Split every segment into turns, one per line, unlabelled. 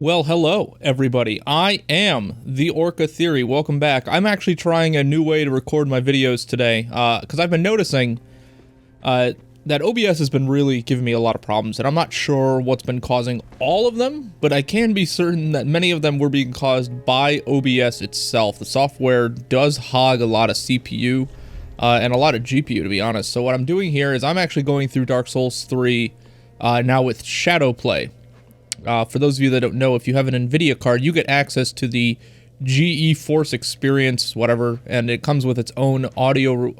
Well, hello, everybody. I am the Orca Theory. Welcome back. I'm actually trying a new way to record my videos today, because I've been noticing that OBS has been really giving me a lot of problems, and I'm not sure what's been causing all of them, but I can be certain that many of them were being caused by OBS itself. The software does hog a lot of CPU and a lot of GPU, to be honest. So what I'm doing here is I'm actually going through Dark Souls 3 now with Shadow Play. For those of you that don't know, if you have an NVIDIA card, you get access to the GeForce Experience, whatever, and it comes with its own audio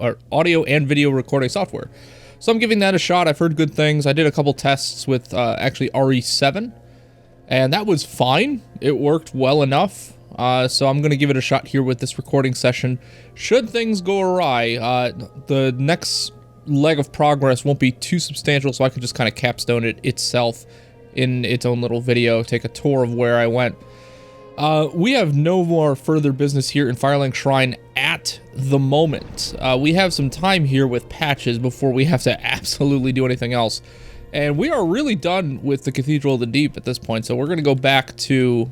and video recording software. So I'm giving that a shot. I've heard good things. I did a couple tests with actually RE7, and that was fine. It worked well enough. So I'm going to give it a shot here with this recording session. Should things go awry, the next leg of progress won't be too substantial, so I can just kind of capstone it itself in its own little video, take a tour of where I went. We have no more further business here in Firelink Shrine at the moment. We have some time here with patches before we have to absolutely do anything else. And we are really done with the Cathedral of the Deep at this point, so we're going to go back to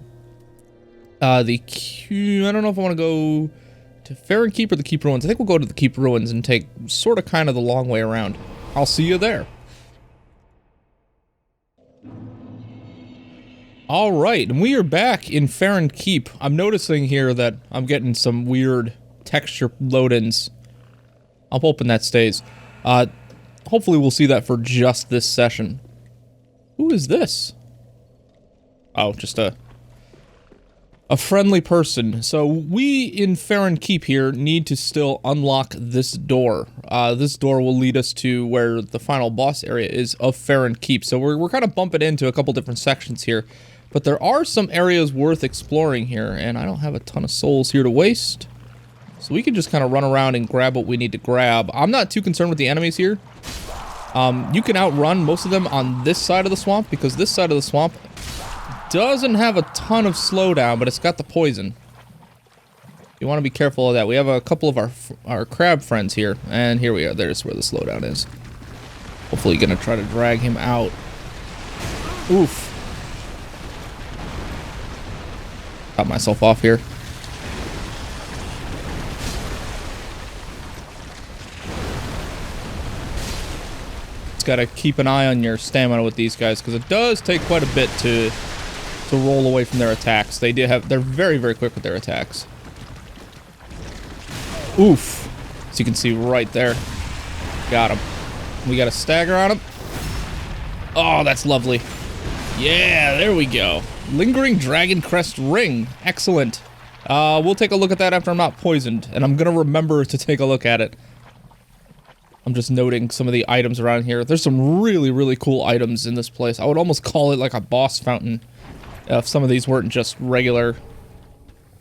I don't know if I want to go to Farron Keep or the Keep Ruins. I think we'll go to the Keep Ruins and take sort of kind of the long way around. I'll see you there. Alright, and we are back in Farron Keep. I'm noticing here that I'm getting some weird texture load-ins. I'm hoping that stays. Hopefully we'll see that for just this session. Who is this? Oh, just a friendly person. So we in Farron Keep here need to still unlock this door. This door will lead us to where the final boss area is of Farron Keep. So we're kind of bumping into a couple different sections here. But there are some areas worth exploring here, and I don't have a ton of souls here to waste. So we can just kind of run around and grab what we need to grab. I'm not too concerned with the enemies here. You can outrun most of them on this side of the swamp, because this side of the swamp doesn't have a ton of slowdown, but it's got the poison. You want to be careful of that. We have a couple of our crab friends here, and here we are. There's where the slowdown is. Hopefully gonna try to drag him out. Oof. Got myself off here. Just gotta keep an eye on your stamina with these guys, because it does take quite a bit to roll away from their attacks. They're very, very quick with their attacks. Oof. As you can see right there. Got him. We got a stagger on him. Oh, that's lovely. Yeah, there we go. Lingering Dragon Crest Ring. Excellent. We'll take a look at that after I'm not poisoned, and I'm gonna remember to take a look at it. I'm just noting some of the items around here. There's some really, really cool items in this place. I would almost call it like a boss fountain if some of these weren't just regular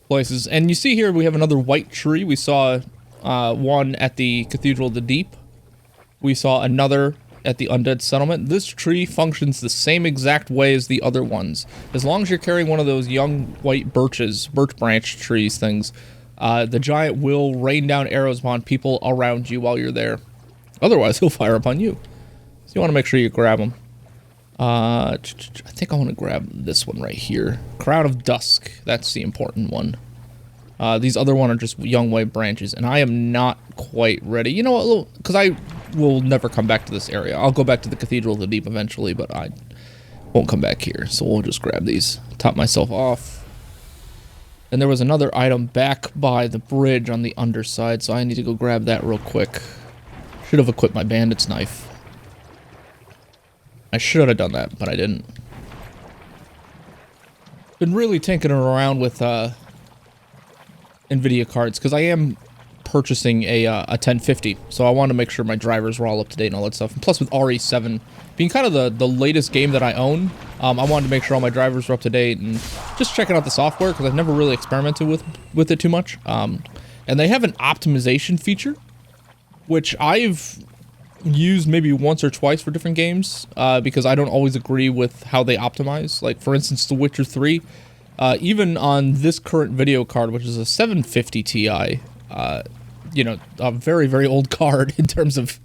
places. And you see here we have another white tree. We saw one at the Cathedral of the Deep. We saw another at the Undead Settlement. This tree functions the same exact way as the other ones. As long as you're carrying one of those young white birch branch trees things, the giant will rain down arrows upon people around you while you're there. Otherwise, he'll fire upon you. So you want to make sure you grab them. I think I want to grab this one right here. Crown of Dusk. That's the important one. These other one are just young white branches, and I am not quite ready. You know what? Because I will never come back to this area. I'll go back to the Cathedral of the Deep eventually, but I won't come back here. So we'll just grab these. Top myself off. And there was another item back by the bridge on the underside, so I need to go grab that real quick. Should have equipped my bandit's knife. I should have done that, but I didn't. Been really tinkering around with NVIDIA cards, because I am purchasing a 1050, so I want to make sure my drivers were all up to date and all that stuff. And plus, with RE7 being kind of the latest game that I own, I wanted to make sure all my drivers were up to date and just checking out the software, because I've never really experimented with it too much. And they have an optimization feature, which I've used maybe once or twice for different games, because I don't always agree with how they optimize. Like, for instance, The Witcher 3, even on this current video card, which is a 750 Ti, you know, a very, very old card in terms of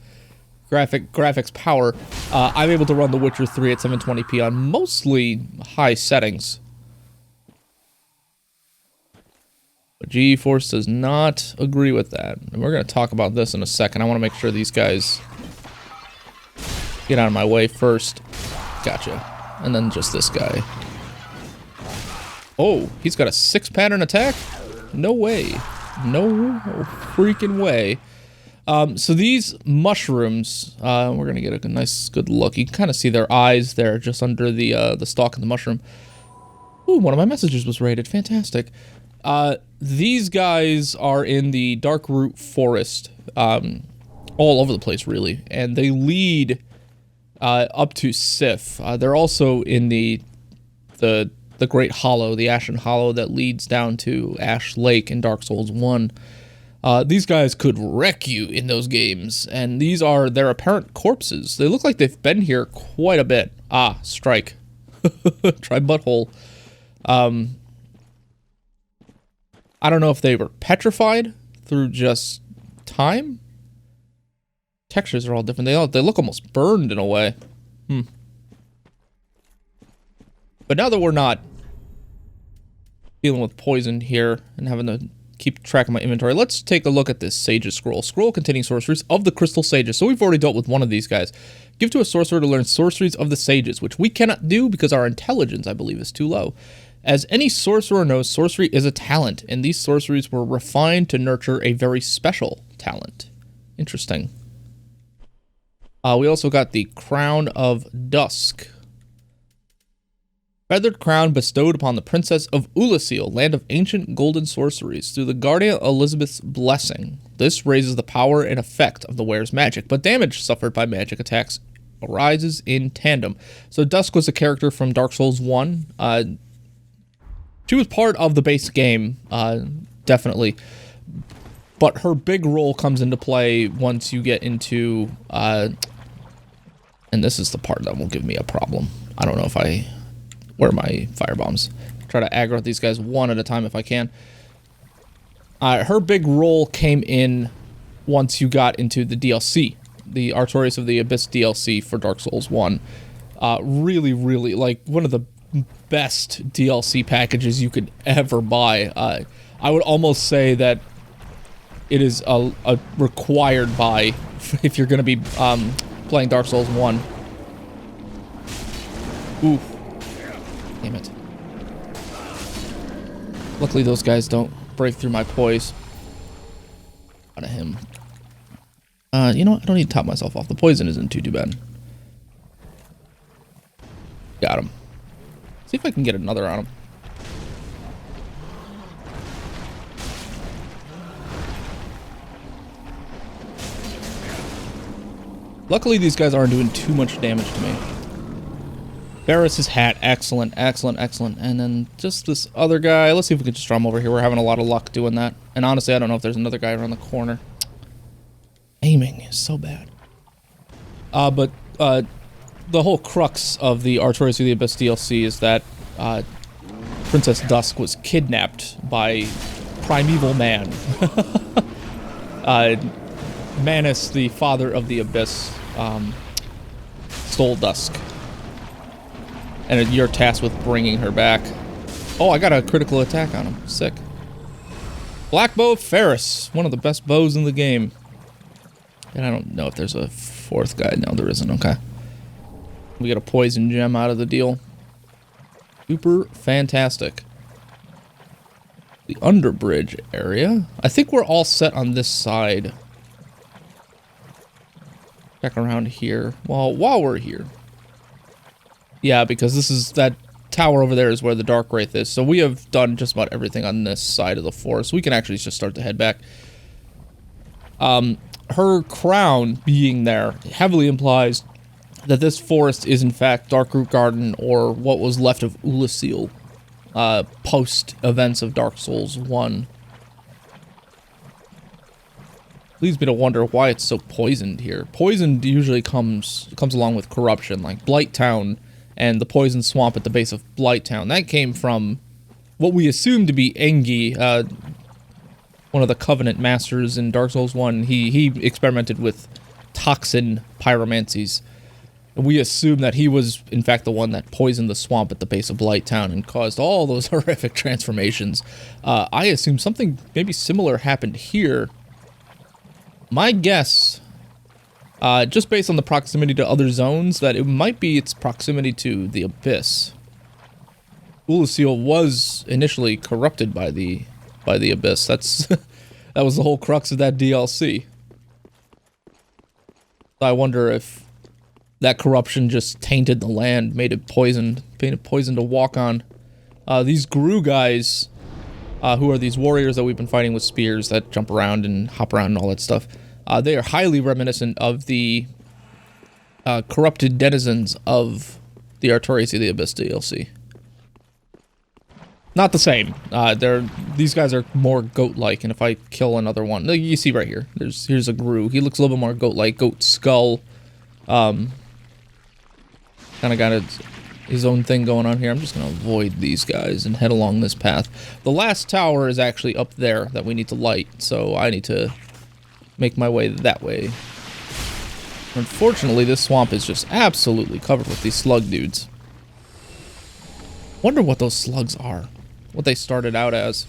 graphics power, I'm able to run The Witcher 3 at 720p on mostly high settings. But G-Force does not agree with that. And we're going to talk about this in a second. I want to make sure these guys get out of my way first. Gotcha. And then just this guy. Oh, he's got a 6-pattern attack? No way. No freaking way. So these mushrooms, we're going to get a nice, good look. You can kind of see their eyes there just under the stalk of the mushroom. Ooh, one of my messages was raided. Fantastic. These guys are in the Darkroot Forest, all over the place, really. And they lead up to Sif. They're also in the Great Hollow, the Ashen Hollow that leads down to Ash Lake in Dark Souls 1. These guys could wreck you in those games, and these are their apparent corpses. They look like they've been here quite a bit. Ah, strike. Try butthole. I don't know if they were petrified through just time. Textures are all different. They look almost burned in a way. But now that we're not dealing with poison here and having to keep track of my inventory, let's take a look at this Sage's Scroll. Scroll containing sorceries of the Crystal Sages. So we've already dealt with one of these guys. Give to a sorcerer to learn sorceries of the Sages, which we cannot do because our intelligence, I believe, is too low. As any sorcerer knows, sorcery is a talent, and these sorceries were refined to nurture a very special talent. Interesting. We also got the Crown of Dusk. Feathered crown bestowed upon the Princess of Ulasil, land of ancient golden sorceries, through the Guardian Elizabeth's blessing. This raises the power and effect of the wearer's magic, but damage suffered by magic attacks arises in tandem. So Dusk was a character from Dark Souls 1. She was part of the base game, definitely. But her big role comes into play once you get into... and this is the part that will give me a problem. I don't know if I... Where are my firebombs? Try to aggro these guys one at a time if I can. Her big role came in once you got into the DLC. The Artorias of the Abyss DLC for Dark Souls 1. Really, really, like, one of the best DLC packages you could ever buy. I would almost say that it is a required buy if you're going to be playing Dark Souls 1. Ooh. Damn it. Luckily those guys don't break through my poise. Out of him. You know what? I don't need to top myself off. The poison isn't too bad. Got him. See if I can get another on him. Luckily these guys aren't doing too much damage to me. Barris's hat, excellent, excellent, excellent. And then just this other guy. Let's see if we can just draw him over here. We're having a lot of luck doing that. And honestly, I don't know if there's another guy around the corner. Aiming is so bad. But the whole crux of the Artorias of the Abyss DLC is that Princess Dusk was kidnapped by Primeval Man. Manus, the father of the Abyss, stole Dusk. And you're tasked with bringing her back. Oh, I got a critical attack on him. Sick. Black Bow of Ferris. One of the best bows in the game. And I don't know if there's a fourth guy. No, there isn't. Okay. We get a poison gem out of the deal. Super fantastic. The underbridge area. I think we're all set on this side. Back around here. Well, while we're here. Yeah, because this is, that tower over there is where the Dark Wraith is. So we have done just about everything on this side of the forest. We can actually just start to head back. Her crown being there heavily implies that this forest is in fact Darkroot Garden, or what was left of Ulasil, post events of Dark Souls 1. Leads me to wonder why it's so poisoned here. Poisoned usually comes along with corruption, like Blight Town and the poison swamp at the base of Blight Town. That came from what we assume to be Engi, one of the Covenant masters in Dark Souls 1. He experimented with toxin pyromancies. We assume that he was, in fact, the one that poisoned the swamp at the base of Blight Town and caused all those horrific transformations. I assume something maybe similar happened here. My guess, just based on the proximity to other zones, that it might be its proximity to the Abyss. Ulasil was initially corrupted by the Abyss. That's that was the whole crux of that DLC. I wonder if that corruption just tainted the land, made it poison to walk on. These Gru guys, who are these warriors that we've been fighting with spears that jump around and hop around and all that stuff, they are highly reminiscent of the corrupted denizens of the Artorias of the Abyss DLC. Not the same. These guys are more goat-like, and if I kill another one, you see right here, here's a Gru. He looks a little bit more goat-like, goat skull. Kind of got his own thing going on here. I'm just going to avoid these guys and head along this path. The last tower is actually up there that we need to light, so I need to make my way that way. Unfortunately, this swamp is just absolutely covered with these slug dudes. Wonder what those slugs are. What they started out as.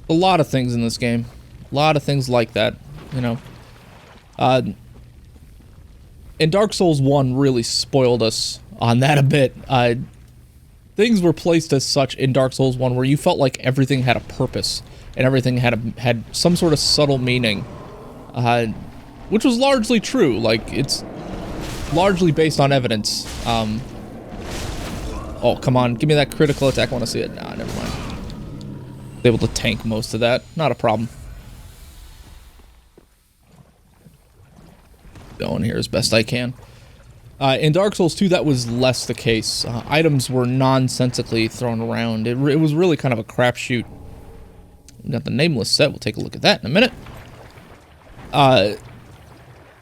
A lot of things in this game. A lot of things like that, you know. And Dark Souls 1 really spoiled us on that a bit. Things were placed as such in Dark Souls 1 where you felt like everything had a purpose and everything had some sort of subtle meaning, which was largely true. Like, it's largely based on evidence. Oh, come on, give me that critical attack. I want to see it. Nah, never mind. Able to tank most of that. Not a problem. Going here as best I can. In Dark Souls 2, that was less the case. Items were nonsensically thrown around. It was really kind of a crapshoot. We got the nameless set. We'll take a look at that in a minute.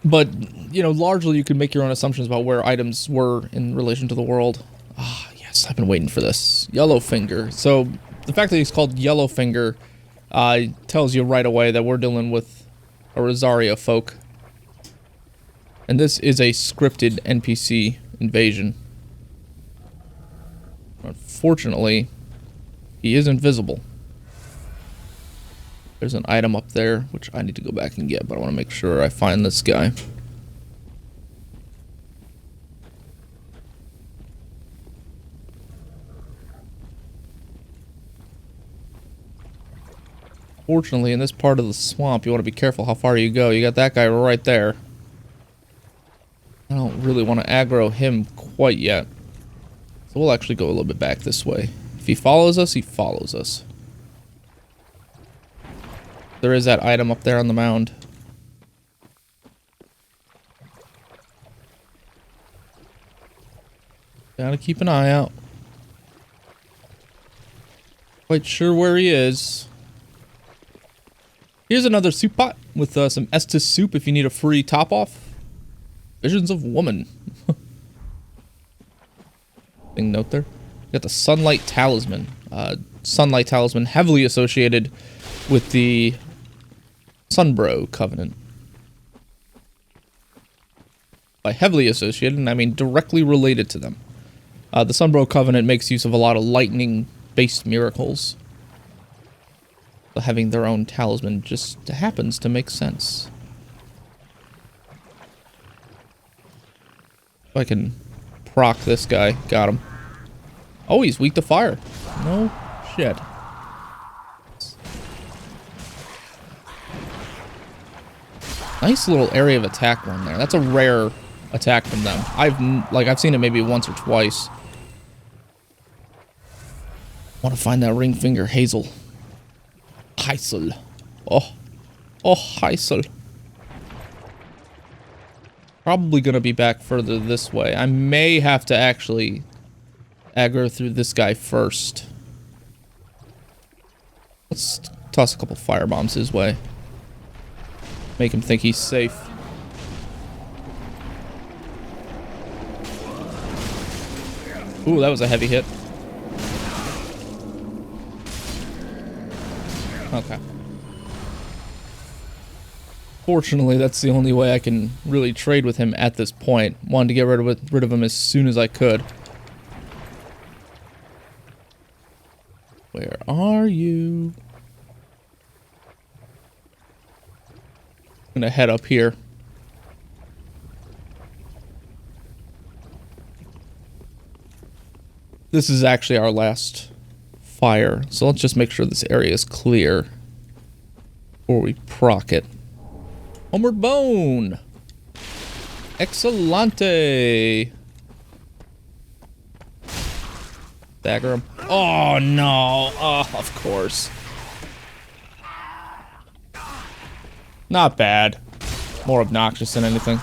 But, you know, largely you can make your own assumptions about where items were in relation to the world. Ah, yes, I've been waiting for this. Yellowfinger. So, the fact that he's called Yellowfinger tells you right away that we're dealing with a Rosaria folk. And this is a scripted NPC invasion. Unfortunately, he is invisible. There's an item up there, which I need to go back and get, but I want to make sure I find this guy. Fortunately, in this part of the swamp, you want to be careful how far you go. You got that guy right there. I don't really want to aggro him quite yet. So we'll actually go a little bit back this way. If he follows us, he follows us. There is that item up there on the mound. Gotta keep an eye out. Quite sure where he is. Here's another soup pot with some Estus soup if you need a free top-off. Visions of Woman. Thing note there. Got the Sunlight Talisman. Sunlight Talisman heavily associated with the Sunbro Covenant. By heavily associated, I mean directly related to them. The Sunbro Covenant makes use of a lot of lightning-based miracles. So having their own talisman just happens to make sense. If I can proc this guy. Got him. Oh, he's weak to fire. No shit. Nice little area of attack one there. That's a rare attack from them. I've seen it maybe once or twice. Want to find that ring finger Hazel. Hazel. Oh, Hazel. Probably going to be back further this way. I may have to actually aggro through this guy first. Let's toss a couple firebombs his way. Make him think he's safe. Ooh, that was a heavy hit. Okay. Fortunately, that's the only way I can really trade with him at this point. Wanted to get rid of him as soon as I could. Where are you? I'm gonna head up here. This is actually our last fire, so let's just make sure this area is clear before we proc it. Homeward Bone! Excellente! Dagger him. Oh no! Oh, of course. Not bad. More obnoxious than anything.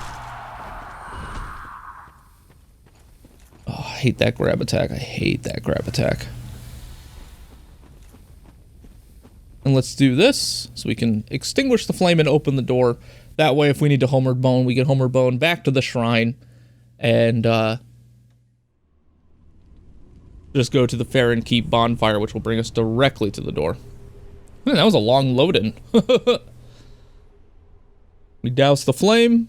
Oh, I hate that grab attack. I hate that grab attack. And let's do this, so we can extinguish the flame and open the door. That way, if we need to Homeward Bone, we get Homeward Bone back to the shrine. And, just go to the Farron Keep bonfire, which will bring us directly to the door. Man, that was a long load-in. We douse the flame.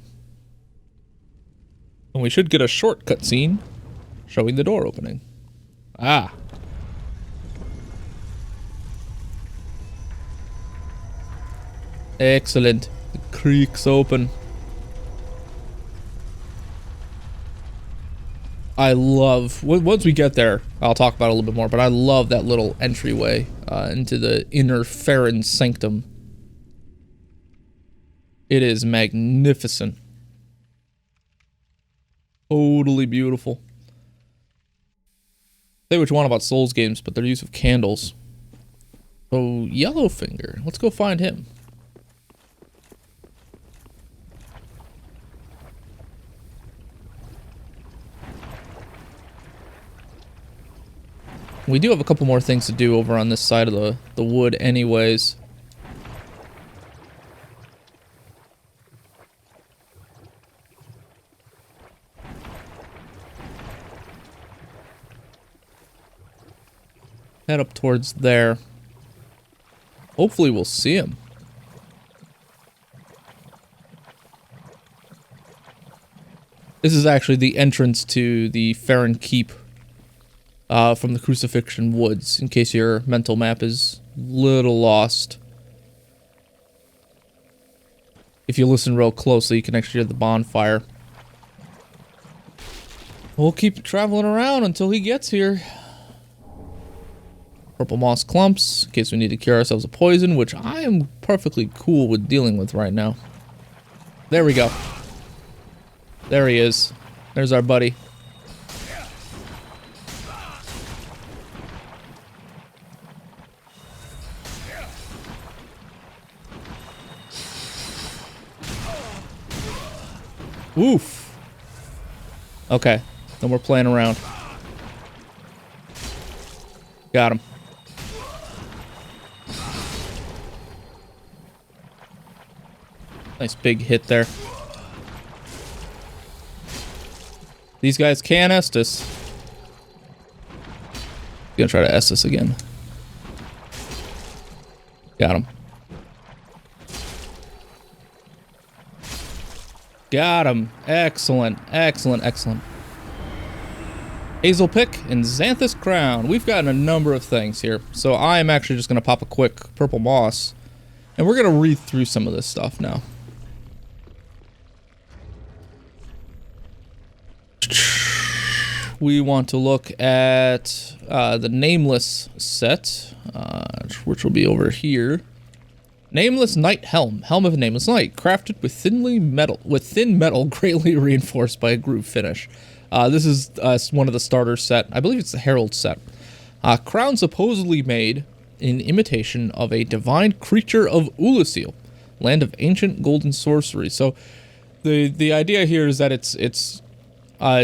And we should get a short cutscene showing the door opening. Ah. Excellent. The creek's open. I love, once we get there, I'll talk about it a little bit more, but I love that little entryway into the inner Farron sanctum. It is magnificent. Totally beautiful. Say what you want about Souls games, but their use of candles. So, Yellowfinger. Let's go find him. We do have a couple more things to do over on this side of the wood anyways. Head up towards there. Hopefully we'll see him. This is actually the entrance to the Farron Keep from the Crucifixion Woods, in case your mental map is a little lost. If you listen real closely, you can actually hear the bonfire. We'll keep traveling around until he gets here. Purple moss clumps, in case we need to cure ourselves of poison, which I am perfectly cool with dealing with right now. There we go. There he is. There's our buddy. Oof. Okay, then we're playing around. Got him. Nice big hit there. These guys can Estus. Gonna try to Estus again. Got him. Got him. Excellent. Excellent. Excellent. Hazel Pick and Xanthus Crown. We've gotten a number of things here. So I am actually just going to pop a quick Purple Moss. And we're going to read through some of this stuff now. We want to look at the Nameless set, which will be over here. Nameless Knight Helm. Helm of a Nameless Knight. Crafted with thin metal greatly reinforced by a groove finish. This is one of the starter set. I believe it's the Herald set. Crown supposedly made in imitation of a divine creature of Ulasil, land of ancient golden sorcery. So the idea here is that it's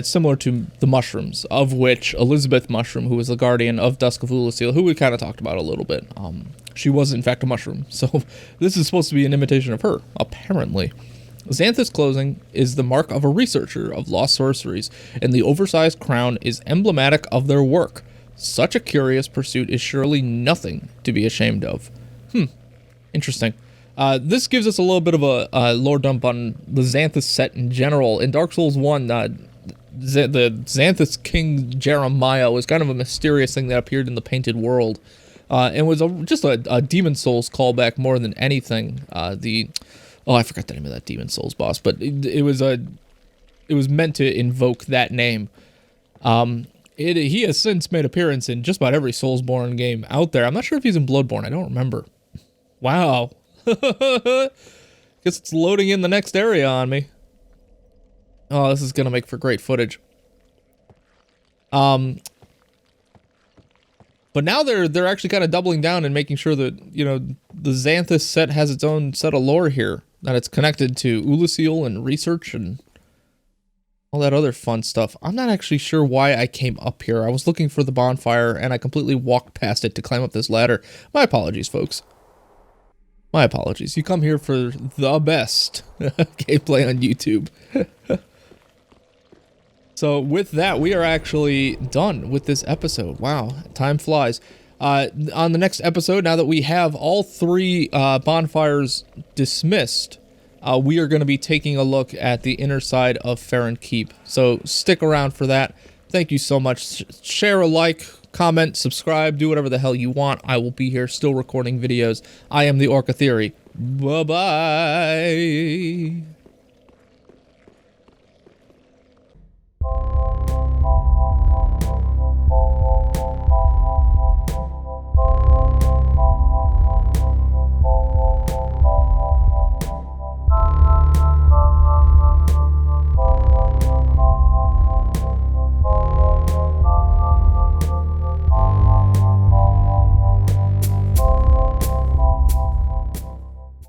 similar to the mushrooms, of which Elizabeth Mushroom, who was the guardian of Dusk of Ulasil, who we kind of talked about a little bit. She was in fact a mushroom, so this is supposed to be an imitation of her, apparently. Xanthus clothing is the mark of a researcher of lost sorceries, and the oversized crown is emblematic of their work. Such a curious pursuit is surely nothing to be ashamed of. Interesting. This gives us a little bit of a lore dump on the Xanthus set in general. In Dark Souls 1, the Xanthus King Jeremiah was kind of a mysterious thing that appeared in the Painted World. And was just a Demon Souls callback more than anything. I forgot the name of that Demon Souls boss, but it was meant to invoke that name. He has since made appearance in just about every Soulsborne game out there. I'm not sure if he's in Bloodborne. I don't remember. Wow. Guess it's loading in the next area on me. Oh, this is gonna make for great footage. But now they're actually kind of doubling down and making sure that, you know, the Xanthus set has its own set of lore here, that it's connected to Ulasil and research and all that other fun stuff. I'm not actually sure why I came up here. I was looking for the bonfire and I completely walked past it to climb up this ladder. My apologies, folks. My apologies. You come here for the best gameplay on YouTube. So with that, we are actually done with this episode. Wow, time flies. On the next episode, now that we have all 3 bonfires dismissed, we are going to be taking a look at the inner side of Farron Keep. So stick around for that. Thank you so much. Share a like, comment, subscribe, do whatever the hell you want. I will be here still recording videos. I am the Orca Theory. Bye-bye.